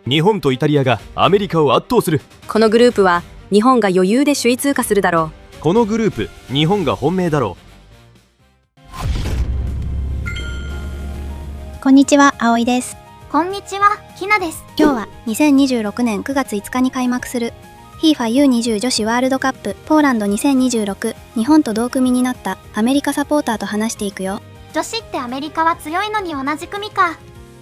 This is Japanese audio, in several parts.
日本とイタリアがアメリカを圧倒する。このグループは日本が余裕で首位通過するだろう。このグループ、日本が本命だろう。こんにちは、葵です。こんにちは、ひなです。今日は2026年9月5日に開幕する FIFA U20 女子ワールドカップポーランド2026、日本と同組になったアメリカサポーターと話していくよ。女子ってアメリカは強いのに同じ組か。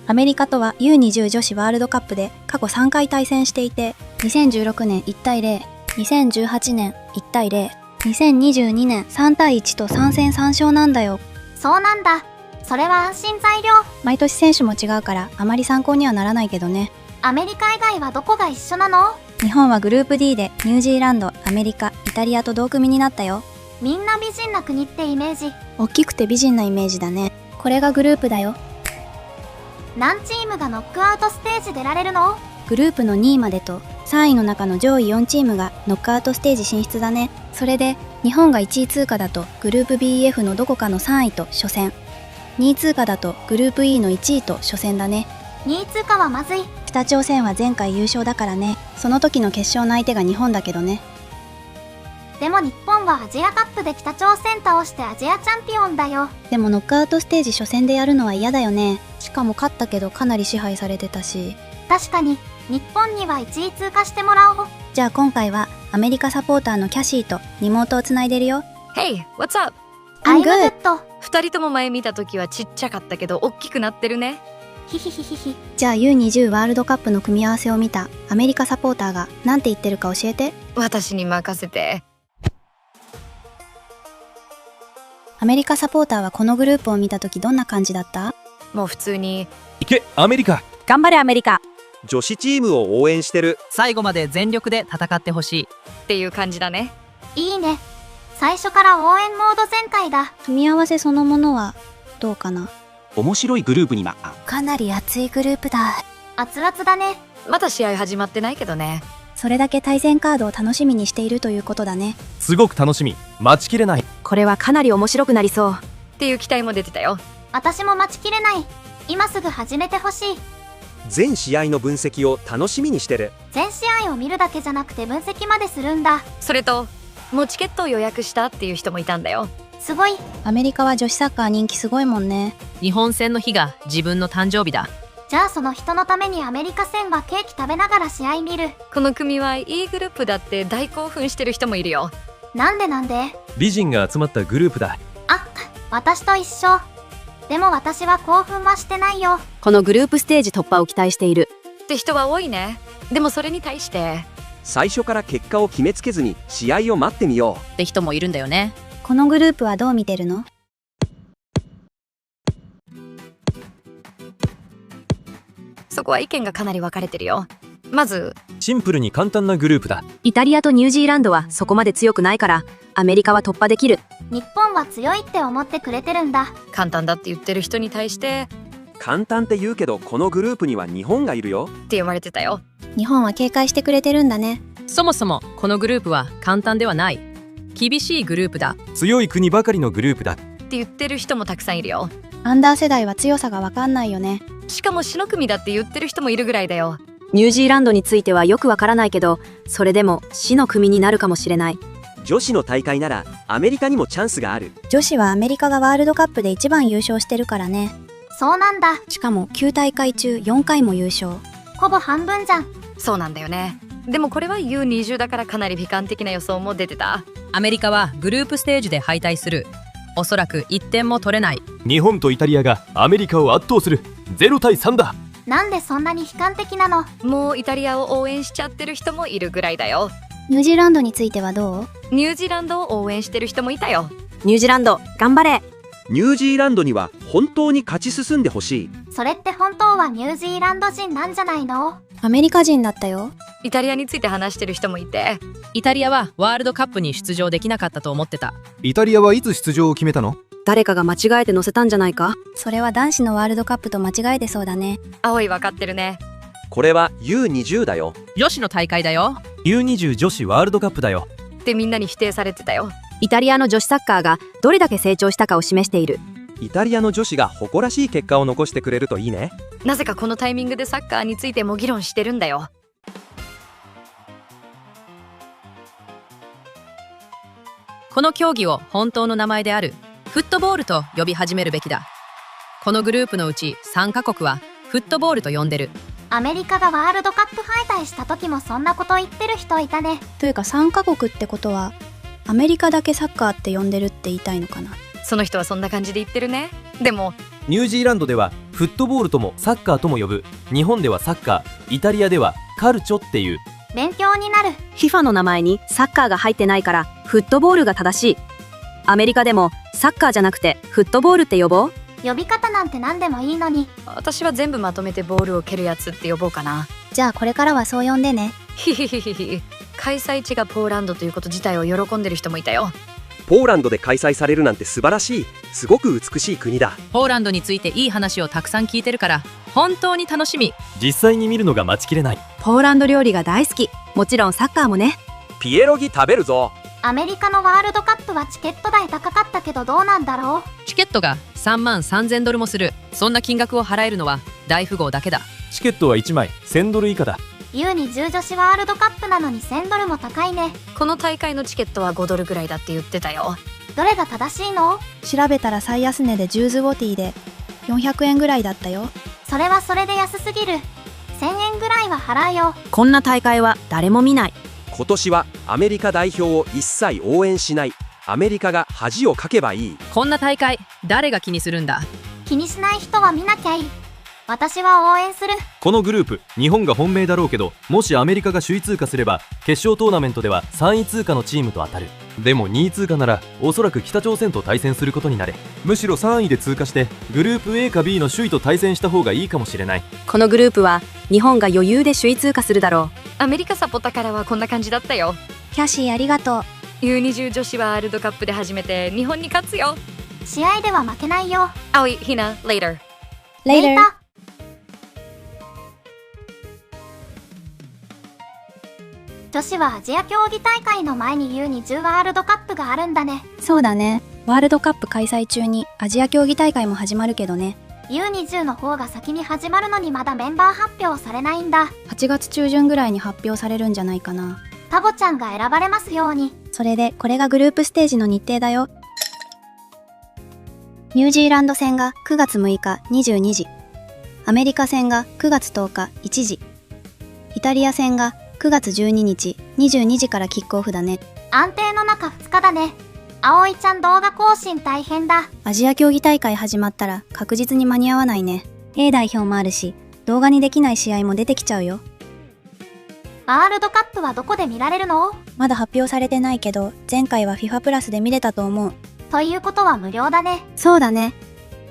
アメリカとは U20 女子ワールドカップで過去3回対戦していて、2016年1対0、2018年1対0、2022年3対1と3戦3勝なんだよ。そうなんだ。それは安心材料。毎年選手も違うからあまり参考にはならないけどね。アメリカ以外はどこが一緒なの？日本はグループ D でニュージーランド、アメリカ、イタリアと同組になったよ。みんな美人な国ってイメージ。大きくて美人なイメージだね。これがグループだよ。何チームがノックアウトステージ出られるの？グループの2位までと3位の中の上位4チームがノックアウトステージ進出だね。それで日本が1位通過だとグループ BF のどこかの3位と初戦、2位通過だとグループ E の1位と初戦だね。2位通過はまずい。北朝鮮は前回優勝だからね。その時の決勝の相手が日本だけどね。でも日本はアジアカップで北朝鮮倒してアジアチャンピオンだよ。でもノックアウトステージ初戦でやるのは嫌だよね。しかも勝ったけどかなり支配されてたし。確かに日本には1位通過してもらおう。じゃあ今回はアメリカサポーターのキャシーとリモートをつないでるよ。 Hey, what's up? I'm good. 2人とも前見た時はちっちゃかったけど大きくなってるね。ひひひひひ。じゃあ U20 ワールドカップの組み合わせを見たアメリカサポーターがなんて言ってるか教えて。私に任せて。アメリカサポーターはこのグループを見た時どんな感じだった？もう普通にいけアメリカ、頑張れアメリカ、女子チームを応援してる。最後まで全力で戦ってほしいっていう感じだね。いいね。最初から応援モード全開だ。組み合わせそのものはどうかな？面白いグループにな。かなり熱いグループだ。熱々だね。まだ試合始まってないけどね。それだけ対戦カードを楽しみにしているということだね。すごく楽しみ、待ちきれない。これはかなり面白くなりそうっていう期待も出てたよ。私も待ちきれない。今すぐ始めてほしい。全試合の分析を楽しみにしてる。全試合を見るだけじゃなくて分析までするんだ。それともうチケットを予約したっていう人もいたんだよ。すごい。アメリカは女子サッカー人気すごいもんね。日本戦の日が自分の誕生日だ。じゃあその人のためにアメリカ戦はケーキ食べながら試合見る。この組はいいグループだって大興奮してる人もいるよ。なんで？美人が集まったグループだ。あ、私と一緒。でも私は興奮はしてないよ。このグループステージ突破を期待しているって人は多いね。でもそれに対して最初から結果を決めつけずに試合を待ってみよって人もいるんだよね。このグループはどう見てるの？そこは意見がかなり分かれてるよ。まずシンプルに簡単なグループだ。イタリアとニュージーランドはそこまで強くないからアメリカは突破できる。日本は強いって思ってくれてるんだ。簡単だって言ってる人に対してう。簡単って言うけどこのグループには日本がいるよって言われてたよ。日本は警戒してくれてるんだね。そもそもこのグループは簡単ではない。厳しいグループだ。強い国ばかりのグループだって言ってる人もたくさんいるよ。アンダー世代は強さがわかんないよね。しかも死の組だって言ってる人もいるぐらいだよ。ニュージーランドについてはよくわからないけど、それでも死の組になるかもしれない。女子の大会ならアメリカにもチャンスがある。女子はアメリカがワールドカップで一番優勝してるからね。そうなんだ。しかも9大会中4回も優勝。ほぼ半分じゃん。そうなんだよね。でもこれは U20 だからかなり悲観的な予想も出てた。アメリカはグループステージで敗退する。おそらく1点も取れない。日本とイタリアがアメリカを圧倒する。0対3だ。なんでそんなに悲観的なの？もうイタリアを応援しちゃってる人もいるぐらいだよ。ニュージーランドについてはどう？ニュージーランドを応援してる人もいたよ。ニュージーランド頑張れ。ニュージーランドには本当に勝ち進んでほしい。それって本当はニュージーランド人なんじゃないの？アメリカ人だったよ。イタリアについて話してる人もいて、イタリアはワールドカップに出場できなかったと思ってた。イタリアはいつ出場を決めたの？誰かが間違えて載せたんじゃないか？それは男子のワールドカップと間違えてそうだね。葵分かってるね。これは U20 だよ。女子の大会だよ。 U20 女子ワールドカップだよってみんなに否定されてたよ。イタリアの女子サッカーがどれだけ成長したかを示している。イタリアの女子が誇らしい結果を残してくれるといいね。なぜかこのタイミングでサッカーについても議論してるんだよ。この競技を本当の名前であるフットボールと呼び始めるべきだ。このグループのうち3カ国はフットボールと呼んでる。アメリカがワールドカップ敗退した時もそんなこと言ってる人いたね。というか3カ国ってことはアメリカだけサッカーって呼んでるって言いたいのかな。その人はそんな感じで言ってるね。でもニュージーランドではフットボールともサッカーとも呼ぶ。日本ではサッカー、イタリアではカルチョっていう。勉強になる。 FIFA の名前にサッカーが入ってないからフットボールが正しい。アメリカでもサッカーじゃなくてフットボールって呼ぼう。呼び方なんて何でもいいのに。私は全部まとめてボールを蹴るやつって呼ぼうかな。じゃあこれからはそう呼んでね。ヒヒヒヒヒ。開催地がポーランドということ自体を喜んでる人もいたよ。ポーランドで開催されるなんて素晴らしい。すごく美しい国だ。ポーランドについていい話をたくさん聞いてるから本当に楽しみ。実際に見るのが待ちきれない。ポーランド料理が大好き。もちろんサッカーもね。ピエロギ食べるぞ。アメリカのワールドカップはチケット代高かったけどどうなんだろう。チケットが3万3000ドルもする。そんな金額を払えるのは大富豪だけだ。チケットは1枚1000ドル以下だ。 U20 女子ワールドカップなのに1000ドルも高いね。この大会のチケットは5ドルぐらいだって言ってたよ。どれが正しいの？調べたら最安値でジューズウォティで400円ぐらいだったよ。それはそれで安すぎる。1000円ぐらいは払うよ。こんな大会は誰も見ない。今年はアメリカ代表を一切応援しない。アメリカが恥をかけばいい。こんな大会誰が気にするんだ。気にしない人は見なきゃいい。私は応援する。このグループ日本が本命だろうけど、もしアメリカが首位通過すれば決勝トーナメントでは3位通過のチームと当たる。でも2位通過ならおそらく北朝鮮と対戦することになる。むしろ3位で通過してグループ A か B の首位と対戦した方がいいかもしれない。このグループは日本が余裕で首位通過するだろアメリカサポタからはこんな感じだったよ。キャシーありがとう。 U20 女子ワールドカップで初めて日本に勝つよ。試合では負けないよ。葵、ひな、later。Later。女子はアジア競技大会の前に U20 ワールドカップがあるんだね。そうだね。ワールドカップ開催中にアジア競技大会も始まるけどね。U20 の方が先に始まるのにまだメンバー発表されないんだ。8月中旬ぐらいに発表されるんじゃないかな。タボちゃんが選ばれますように。それでこれがグループステージの日程だよ。ニュージーランド戦が9月6日22時。アメリカ戦が9月10日1時。イタリア戦が9月12日22時からキックオフだね。安定の中2日だね。葵ちゃん動画更新大変だ。アジア競技大会始まったら確実に間に合わないね。A 代表もあるし、動画にできない試合も出てきちゃうよ。ワールドカップはどこで見られるの？まだ発表されてないけど、前回は FIFA プラスで見れたと思う。ということは無料だね。そうだね。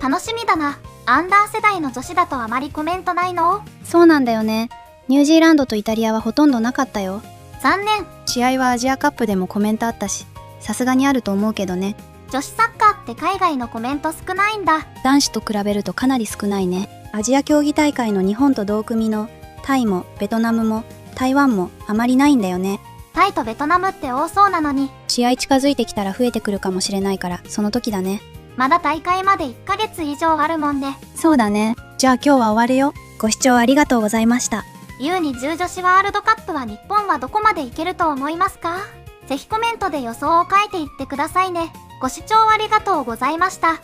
楽しみだな。アンダー世代の女子だとあまりコメントないの？そうなんだよね。ニュージーランドとイタリアはほとんどなかったよ。残念。試合はアジアカップでもコメントあったし、さすがにあると思うけどね。女子サッカーって海外のコメント少ないんだ。男子と比べるとかなり少ないね。アジア競技大会の日本と同組のタイもベトナムも台湾もあまりないんだよね。タイとベトナムって多そうなのに。試合近づいてきたら増えてくるかもしれないから、その時だね。まだ大会まで1ヶ月以上あるもんね。そうだね。じゃあ今日は終わるよ。ご視聴ありがとうございました。U20 女子ワールドカップは日本はどこまでいけると思いますか？ぜひコメントで予想を書いていってくださいね。ご視聴ありがとうございました。